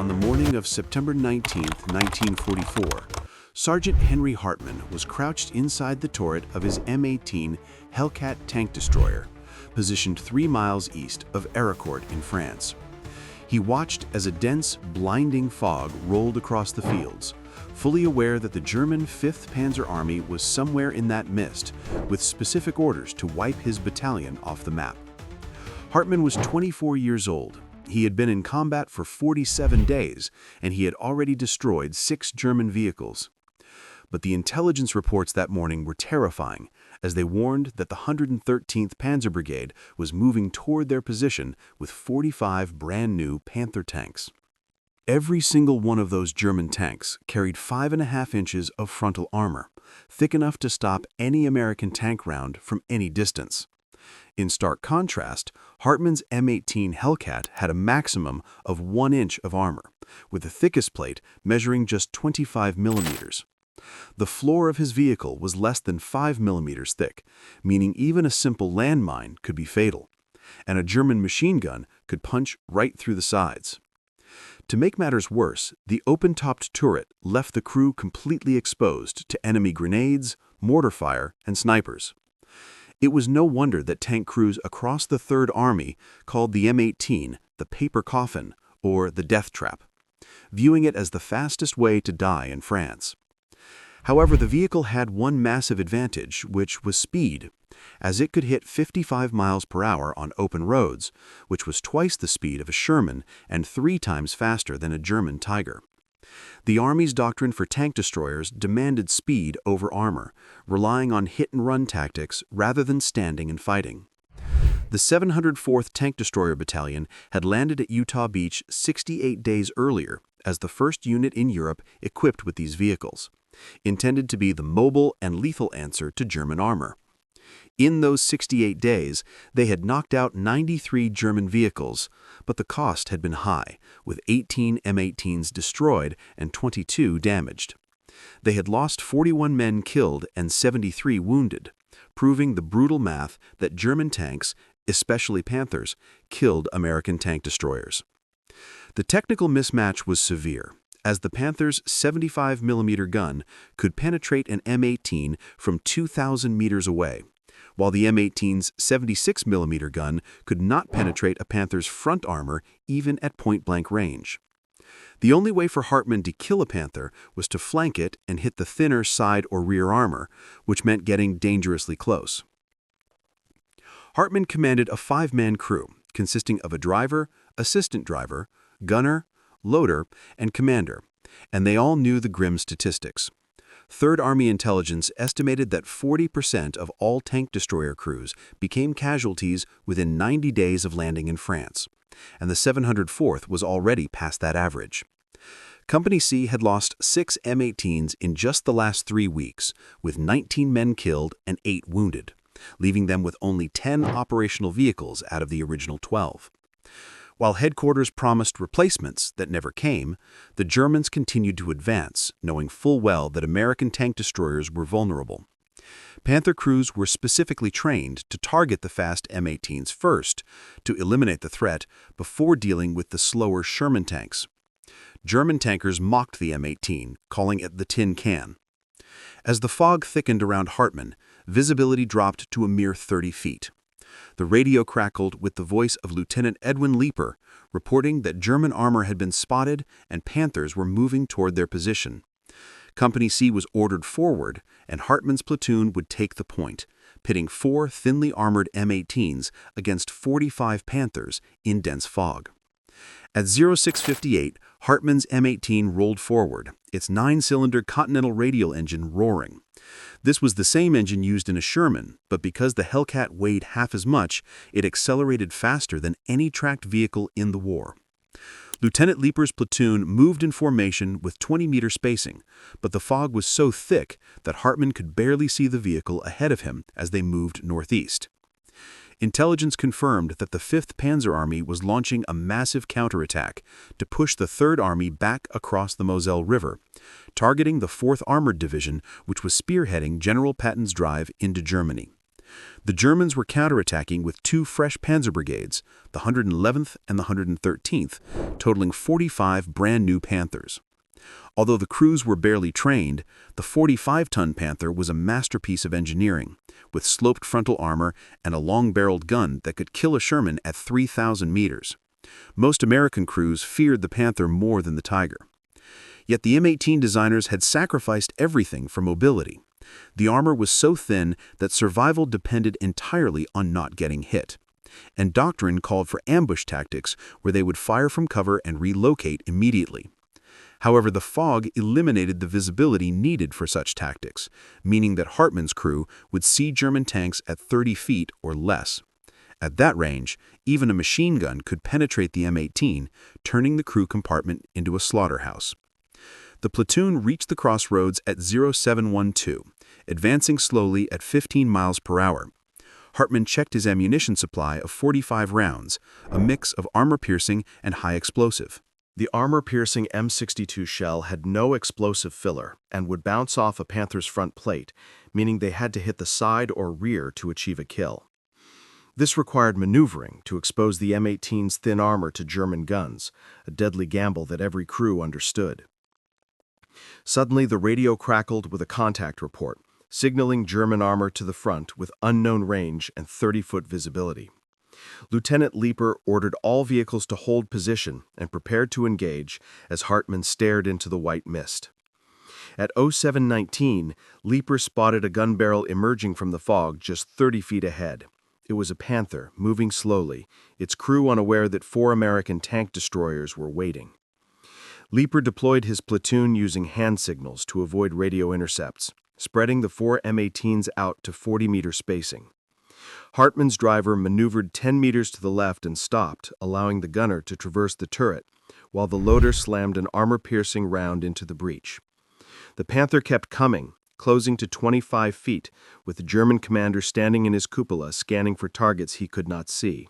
On the morning of September 19, 1944, Sergeant Henry Hartman was crouched inside the turret of his M18 Hellcat tank destroyer, positioned 3 miles east of Arracourt in France. He watched as a dense, blinding fog rolled across the fields, fully aware that the German 5th Panzer Army was somewhere in that mist, with specific orders to wipe his battalion off the map. Hartman was 24 years old. He had been in combat for 47 days, and he had already destroyed 6 German vehicles. But the intelligence reports that morning were terrifying, as they warned that the 113th Panzer Brigade was moving toward their position with 45 brand-new Panther tanks. Every single one of those German tanks carried 5.5 inches of frontal armor, thick enough to stop any American tank round from any distance. In stark contrast, Hartman's M18 Hellcat had a maximum of 1 inch of armor, with the thickest plate measuring just 25 millimeters. The floor of his vehicle was less than 5 millimeters thick, meaning even a simple landmine could be fatal, and a German machine gun could punch right through the sides. To make matters worse, the open-topped turret left the crew completely exposed to enemy grenades, mortar fire, and snipers. It was no wonder that tank crews across the Third Army called the M18 the paper coffin, or the death trap, viewing it as the fastest way to die in France. However, the vehicle had one massive advantage, which was speed, as it could hit 55 miles per hour on open roads, which was twice the speed of a Sherman and 3 times faster than a German Tiger. The Army's doctrine for tank destroyers demanded speed over armor, relying on hit-and-run tactics rather than standing and fighting. The 704th Tank Destroyer Battalion had landed at Utah Beach 68 days earlier as the first unit in Europe equipped with these vehicles, intended to be the mobile and lethal answer to German armor. In those 68 days, they had knocked out 93 German vehicles, but the cost had been high, with 18 M18s destroyed and 22 damaged. They had lost 41 men killed and 73 wounded, proving the brutal math that German tanks, especially Panthers, killed American tank destroyers. The technical mismatch was severe, as the Panther's 75mm gun could penetrate an M18 from 2,000 meters away, while the M18's 76mm gun could not penetrate a Panther's front armor even at point-blank range. The only way for Hartman to kill a Panther was to flank it and hit the thinner side or rear armor, which meant getting dangerously close. Hartman commanded a 5-man crew consisting of a driver, assistant driver, gunner, loader, and commander, and they all knew the grim statistics. Third Army intelligence estimated that 40% of all tank destroyer crews became casualties within 90 days of landing in France, and the 704th was already past that average. Company C had lost 6 M18s in just the last 3 weeks, with 19 men killed and 8 wounded, leaving them with only 10 operational vehicles out of the original 12. While headquarters promised replacements that never came, the Germans continued to advance, knowing full well that American tank destroyers were vulnerable. Panther crews were specifically trained to target the fast M18s first, to eliminate the threat before dealing with the slower Sherman tanks. German tankers mocked the M18, calling it the tin can. As the fog thickened around Hartman, visibility dropped to a mere 30 feet. The radio crackled with the voice of Lieutenant Edwin Leeper, reporting that German armor had been spotted and Panthers were moving toward their position. Company C was ordered forward, and Hartman's platoon would take the point, pitting 4 thinly armored M18s against 45 Panthers in dense fog. At 0658, Hartman's M18 rolled forward, its 9-cylinder Continental radial engine roaring. This was the same engine used in a Sherman, but because the Hellcat weighed half as much, it accelerated faster than any tracked vehicle in the war. Lieutenant Leeper's platoon moved in formation with 20-meter spacing, but the fog was so thick that Hartman could barely see the vehicle ahead of him as they moved northeast. Intelligence confirmed that the 5th Panzer Army was launching a massive counterattack to push the Third Army back across the Moselle River, targeting the 4th Armored Division, which was spearheading General Patton's drive into Germany. The Germans were counterattacking with two fresh Panzer brigades, the 111th and the 113th, totaling 45 brand-new Panthers. Although the crews were barely trained, the 45-ton Panther was a masterpiece of engineering, with sloped frontal armor and a long-barreled gun that could kill a Sherman at 3,000 meters. Most American crews feared the Panther more than the Tiger. Yet the M18 designers had sacrificed everything for mobility. The armor was so thin that survival depended entirely on not getting hit. And doctrine called for ambush tactics where they would fire from cover and relocate immediately. However, the fog eliminated the visibility needed for such tactics, meaning that Hartman's crew would see German tanks at 30 feet or less. At that range, even a machine gun could penetrate the M18, turning the crew compartment into a slaughterhouse. The platoon reached the crossroads at 0712, advancing slowly at 15 miles per hour. Hartman checked his ammunition supply of 45 rounds, a mix of armor-piercing and high-explosive. The armor-piercing M62 shell had no explosive filler and would bounce off a Panther's front plate, meaning they had to hit the side or rear to achieve a kill. This required maneuvering to expose the M18's thin armor to German guns, a deadly gamble that every crew understood. Suddenly, the radio crackled with a contact report, signaling German armor to the front with unknown range and 30-foot visibility. Lieutenant Leeper ordered all vehicles to hold position and prepared to engage as Hartman stared into the white mist. At 0719, Leeper spotted a gun barrel emerging from the fog just 30 feet ahead. It was a Panther, moving slowly, its crew unaware that 4 American tank destroyers were waiting. Leeper deployed his platoon using hand signals to avoid radio intercepts, spreading the 4 M18s out to 40-meter spacing. Hartman's driver maneuvered 10 meters to the left and stopped, allowing the gunner to traverse the turret, while the loader slammed an armor-piercing round into the breach. The Panther kept coming, closing to 25 feet, with the German commander standing in his cupola scanning for targets he could not see.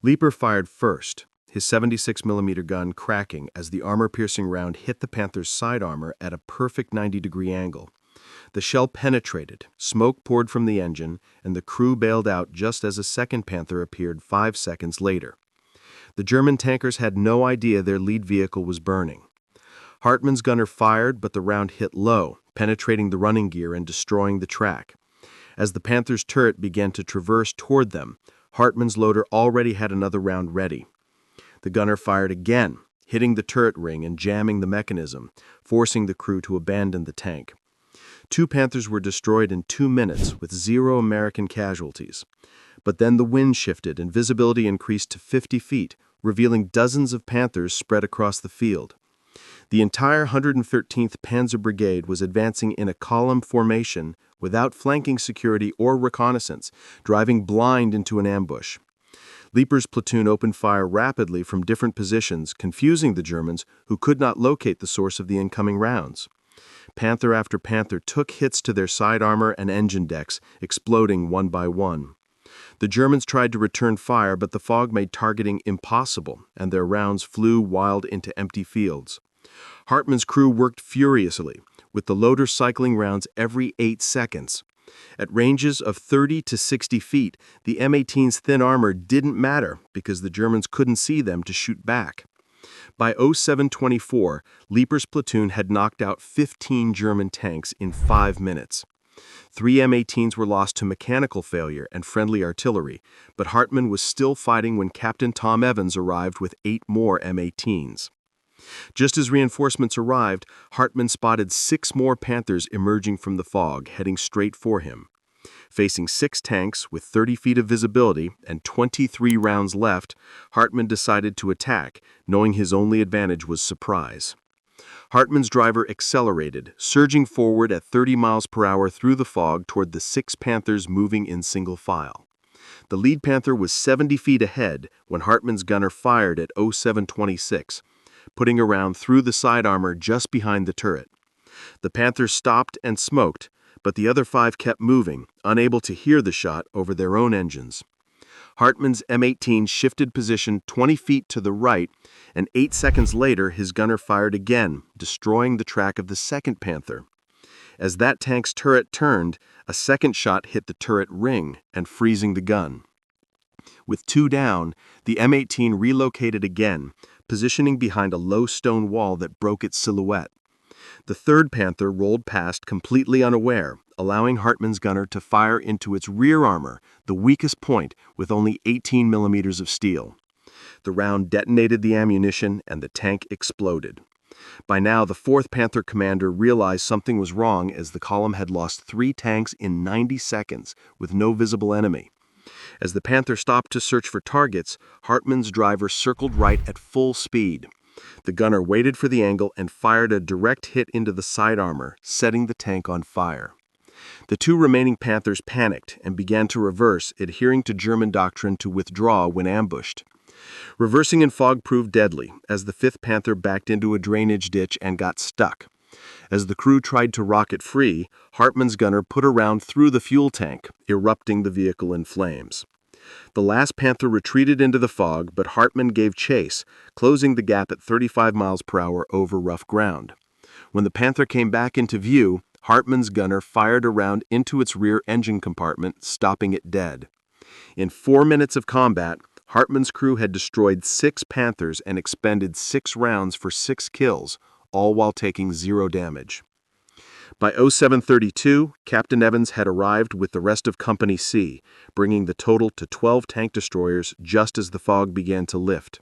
Leeper fired first, his 76mm gun cracking as the armor-piercing round hit the Panther's side armor at a perfect 90-degree angle. The shell penetrated, smoke poured from the engine, and the crew bailed out just as a second Panther appeared 5 seconds later. The German tankers had no idea their lead vehicle was burning. Hartman's gunner fired, but the round hit low, penetrating the running gear and destroying the track. As the Panther's turret began to traverse toward them, Hartman's loader already had another round ready. The gunner fired again, hitting the turret ring and jamming the mechanism, forcing the crew to abandon the tank. 2 Panthers were destroyed in 2 minutes with 0 American casualties. But then the wind shifted and visibility increased to 50 feet, revealing dozens of Panthers spread across the field. The entire 113th Panzer Brigade was advancing in a column formation without flanking security or reconnaissance, driving blind into an ambush. Leeper's platoon opened fire rapidly from different positions, confusing the Germans who could not locate the source of the incoming rounds. Panther after Panther took hits to their side armor and engine decks, exploding one by one. The Germans tried to return fire, but the fog made targeting impossible, and their rounds flew wild into empty fields. Hartman's crew worked furiously, with the loader cycling rounds every 8 seconds. At ranges of 30 to 60 feet, the M18's thin armor didn't matter because the Germans couldn't see them to shoot back. By 0724, Leeper's platoon had knocked out 15 German tanks in 5 minutes. 3 M18s were lost to mechanical failure and friendly artillery, but Hartman was still fighting when Captain Tom Evans arrived with 8 more M18s. Just as reinforcements arrived, Hartman spotted 6 more Panthers emerging from the fog, heading straight for him. Facing 6 tanks with 30 feet of visibility and 23 rounds left, Hartman decided to attack, knowing his only advantage was surprise. Hartman's driver accelerated, surging forward at 30 miles per hour through the fog toward the 6 Panthers moving in single file. The lead Panther was 70 feet ahead when Hartman's gunner fired at 0726, putting a round through the side armor just behind the turret. The Panther stopped and smoked, but the other 5 kept moving, unable to hear the shot over their own engines. Hartman's M18 shifted position 20 feet to the right, and 8 seconds later his gunner fired again, destroying the track of the second Panther. As that tank's turret turned, a second shot hit the turret ring and freezing the gun. With 2 down, the M18 relocated again, positioning behind a low stone wall that broke its silhouette. The third Panther rolled past completely unaware, allowing Hartman's gunner to fire into its rear armor, the weakest point, with only 18 millimeters of steel. The round detonated the ammunition and the tank exploded. By now, the 4th Panther commander realized something was wrong as the column had lost 3 tanks in 90 seconds with no visible enemy. As the Panther stopped to search for targets, Hartman's driver circled right at full speed. The gunner waited for the angle and fired a direct hit into the side armor, setting the tank on fire. The 2 remaining Panthers panicked and began to reverse, adhering to German doctrine to withdraw when ambushed. Reversing in fog proved deadly, as the 5th Panther backed into a drainage ditch and got stuck. As the crew tried to rocket free, Hartman's gunner put a round through the fuel tank, erupting the vehicle in flames. The last Panther retreated into the fog, but Hartman gave chase, closing the gap at 35 miles per hour over rough ground. When the Panther came back into view, Hartman's gunner fired a round into its rear engine compartment, stopping it dead. In 4 minutes of combat, Hartman's crew had destroyed 6 Panthers and expended 6 rounds for 6 kills, all while taking 0 damage. By 0732, Captain Evans had arrived with the rest of Company C, bringing the total to 12 tank destroyers just as the fog began to lift.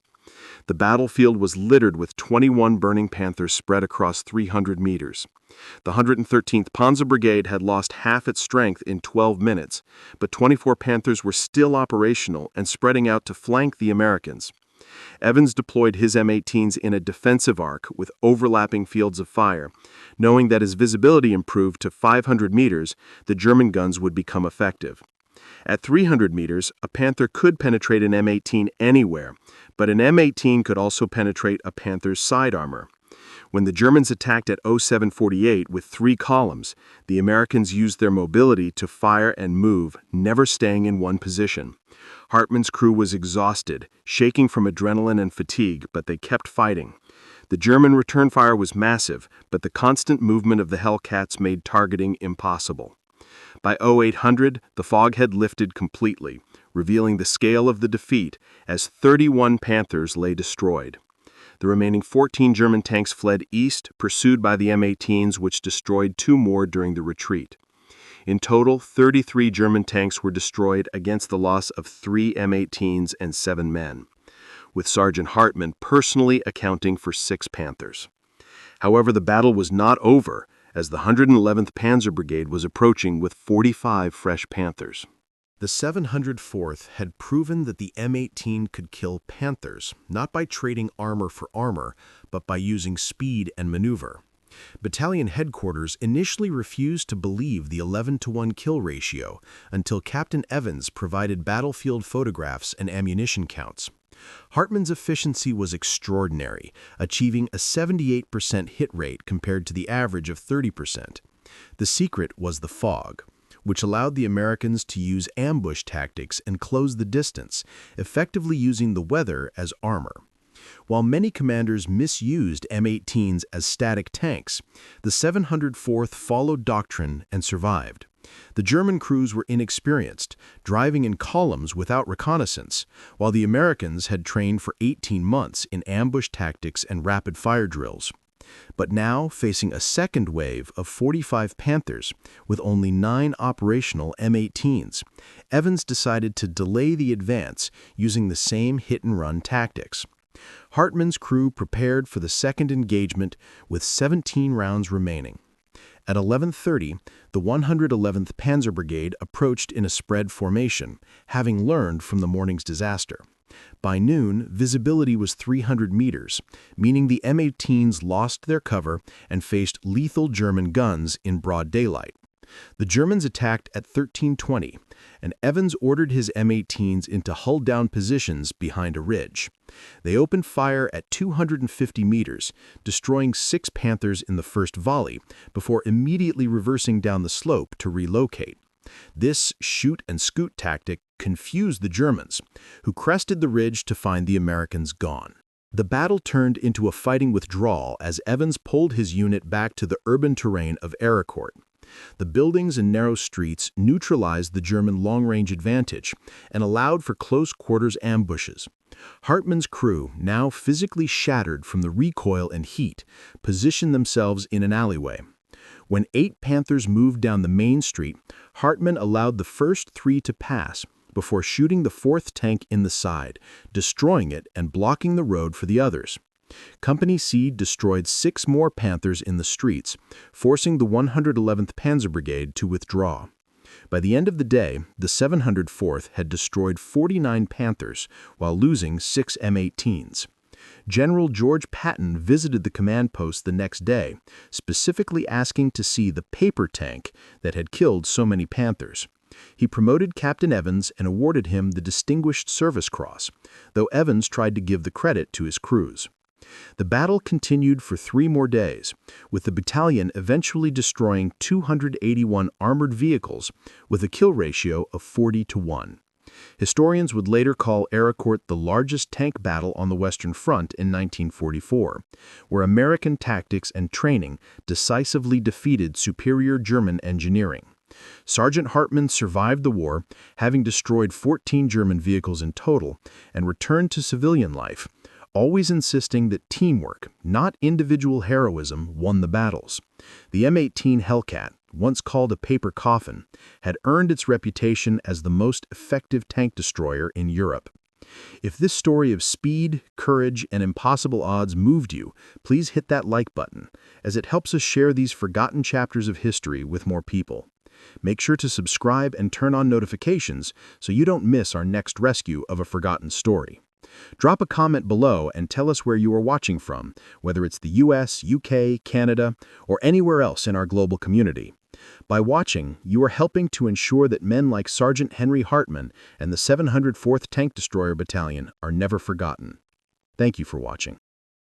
The battlefield was littered with 21 burning Panthers spread across 300 meters. The 113th Panzer Brigade had lost half its strength in 12 minutes, but 24 Panthers were still operational and spreading out to flank the Americans. Evans deployed his M18s in a defensive arc with overlapping fields of fire, knowing that as visibility improved to 500 meters, the German guns would become effective. At 300 meters, a Panther could penetrate an M18 anywhere, but an M18 could also penetrate a Panther's side armor. When the Germans attacked at 0748 with 3 columns, the Americans used their mobility to fire and move, never staying in one position. Hartman's crew was exhausted, shaking from adrenaline and fatigue, but they kept fighting. The German return fire was massive, but the constant movement of the Hellcats made targeting impossible. By 0800, the fog had lifted completely, revealing the scale of the defeat as 31 Panthers lay destroyed. The remaining 14 German tanks fled east, pursued by the M18s, which destroyed 2 more during the retreat. In total, 33 German tanks were destroyed against the loss of 3 M18s and 7 men, with Sergeant Hartman personally accounting for 6 Panthers. However, the battle was not over, as the 111th Panzer Brigade was approaching with 45 fresh Panthers. The 704th had proven that the M18 could kill Panthers, not by trading armor for armor, but by using speed and maneuver. Battalion headquarters initially refused to believe the 11-to-1 kill ratio until Captain Evans provided battlefield photographs and ammunition counts. Hartman's efficiency was extraordinary, achieving a 78% hit rate compared to the average of 30%. The secret was the fog, which allowed the Americans to use ambush tactics and close the distance, effectively using the weather as armor. While many commanders misused M18s as static tanks, the 704th followed doctrine and survived. The German crews were inexperienced, driving in columns without reconnaissance, while the Americans had trained for 18 months in ambush tactics and rapid fire drills. But now, facing a second wave of 45 Panthers with only 9 operational M18s, Evans decided to delay the advance using the same hit-and-run tactics. Hartman's crew prepared for the second engagement with 17 rounds remaining. At 11:30, the 111th Panzer Brigade approached in a spread formation, having learned from the morning's disaster. By noon, visibility was 300 meters, meaning the M18s lost their cover and faced lethal German guns in broad daylight. The Germans attacked at 13:20, and Evans ordered his M18s into hull-down positions behind a ridge. They opened fire at 250 meters, destroying 6 Panthers in the first volley, before immediately reversing down the slope to relocate. This shoot-and-scoot tactic confused the Germans, who crested the ridge to find the Americans gone. The battle turned into a fighting withdrawal as Evans pulled his unit back to the urban terrain of Arracourt. The buildings and narrow streets neutralized the German long-range advantage and allowed for close-quarters ambushes. Hartman's crew, now physically shattered from the recoil and heat, positioned themselves in an alleyway. When 8 Panthers moved down the main street, Hartman allowed the first 3 to pass before shooting the 4th tank in the side, destroying it and blocking the road for the others. Company C destroyed 6 more Panthers in the streets, forcing the 111th Panzer Brigade to withdraw. By the end of the day, the 704th had destroyed 49 Panthers while losing 6 M18s. General George Patton visited the command post the next day, specifically asking to see the paper tank that had killed so many Panthers. He promoted Captain Evans and awarded him the Distinguished Service Cross, though Evans tried to give the credit to his crews. The battle continued for 3 more days, with the battalion eventually destroying 281 armored vehicles with a kill ratio of 40-1. Historians would later call Arracourt the largest tank battle on the Western Front in 1944, where American tactics and training decisively defeated superior German engineering. Sergeant Hartman survived the war, having destroyed 14 German vehicles in total, and returned to civilian life, always insisting that teamwork, not individual heroism, won the battles. The M18 Hellcat, once called a paper coffin, had earned its reputation as the most effective tank destroyer in Europe. If this story of speed, courage, and impossible odds moved you, please hit that like button, as it helps us share these forgotten chapters of history with more people. Make sure to subscribe and turn on notifications so you don't miss our next rescue of a forgotten story. Drop a comment below and tell us where you are watching from, whether it's the US, UK, Canada, or anywhere else in our global community. By watching, you are helping to ensure that men like Sergeant Henry Hartman and the 704th Tank Destroyer Battalion are never forgotten. Thank you for watching.